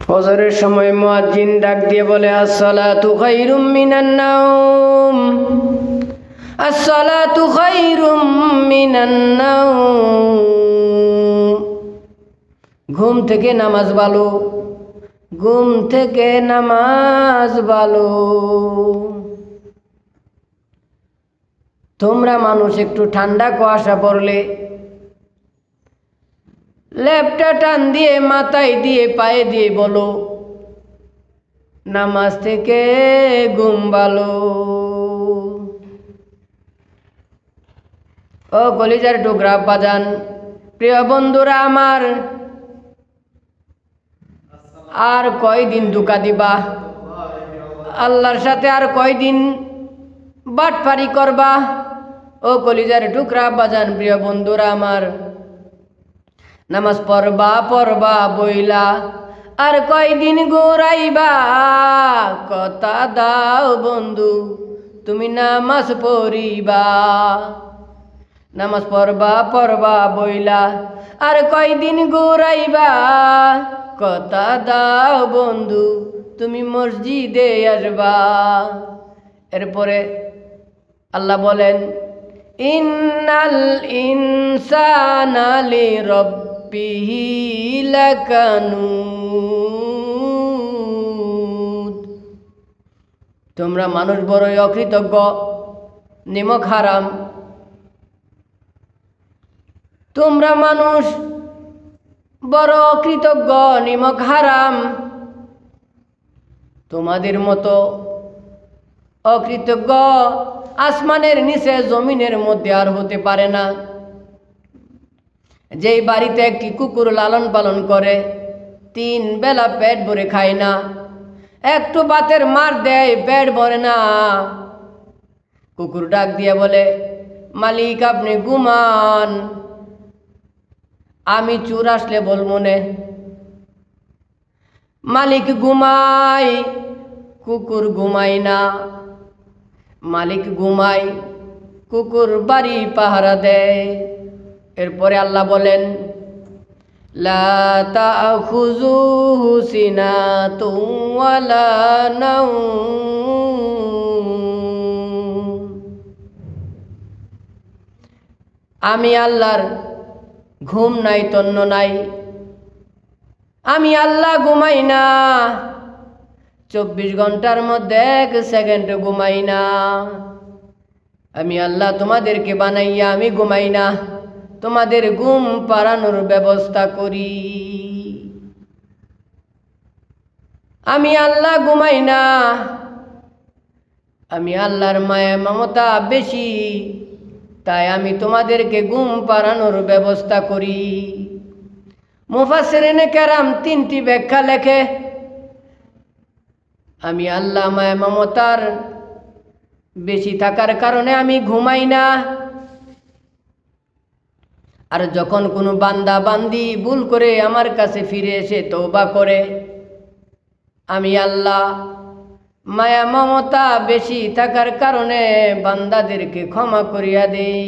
ফজরের সময় মুয়াজ্জিন ডাক দিয়ে বলে, আসসালাতু খায়রুম মিনান নাওম, আসসালাতু খায়রুম মিনান নাওম। ঘুম থেকে নামাজ ভালো, ঘুম থেকে নামাজ ভালো। তোমরা মানুষ একটু ঠান্ডা কুয়াশা পড়লে লেপটা টান দিয়ে মাথায় দিয়ে পায়ে দিয়ে বলো, নামাজ থেকে ঘুম ভালো। ও কলিজার টুকরা বাজান, প্রিয় বন্ধুরা আমার, আর কয়দিন ধোঁকা দিবা? আল্লাহর সাথে আর কয়দিন বাটপারি করবা? ও কলিজার টুকরা বাজান, প্রিয় বন্ধুরা আমার, নামাজ পড়বা বইলা আর কয়দিন ঘুরাইবা? কথা দাও বন্ধু, তুমি নামাজ পড়িবা। নামাজ পড়বা বইলা আর কয়দিন ঘুরাইবা? কথা দাও বন্ধু, তুমি মসজিদে আসবা। এরপরে আল্লাহ বলেন, ইন্নাল ইনসানা লিরাব্বিহি লাকানুদ। তোমরা মানুষ বড়ই অকৃতজ্ঞ, নিমক হারাম। তোমরা মানুষ বড় অকৃতজ্ঞ, নিমক হারাম। তোমাদের মতো অকৃতজ্ঞ আসমানের নিচে জমিনের মধ্যে আর হতে পারে না। যেই বাড়িতে একটি কুকুর লালন পালন করে, 3 বেলা পেট ভরে খায় না, একটু ভাতের মার দেয়, পেট ভরে না। কুকুর ডাক দিয়ে বলে, মালিক আপনি ঘুমান, আমি চোর আসলে বলবো নে। মালিক ঘুমায়, কুকুর ঘুমায় না। মালিক ঘুমায়, কুকুর বাড়ি পাহারা দেয়। এরপরে আল্লাহ বলেন, লা তাখুযুহু সিনাতুন ওয়ালা নাওম। আমি আল্লাহর ঘুম নাই, তন্ন নাই। আমি আল্লাহ ঘুমাই না, 24 ঘন্টার মধ্যে 1 সেকেন্ড ঘুমাই না। আমি আল্লাহ তোমাদেরকে বানাইয়া আমি ঘুমাই না, তোমাদের ঘুম পাড়ানোর ব্যবস্থা করি। আমি আল্লাহ ঘুমাই না, আমি আল্লাহর মায়া মমতা বেশি, তাই আমি তোমাদেরকে ঘুম পাড়ানোর ব্যবস্থা করি। মুফাসসিরিনে কেরাম 3টি ব্যাখ্যা লেখে, আমি আল্লাহ মায়া মমতার বেশি থাকার কারণে আমি ঘুমাই না। আর যখন কোনো বান্দা বান্দি ভুল করে আমার কাছে ফিরে এসে তওবা করে, আমি আল্লাহ মায়া মমতা বেশি থাকার কারণে বান্দাদেরকে ক্ষমা করিয়া দেই।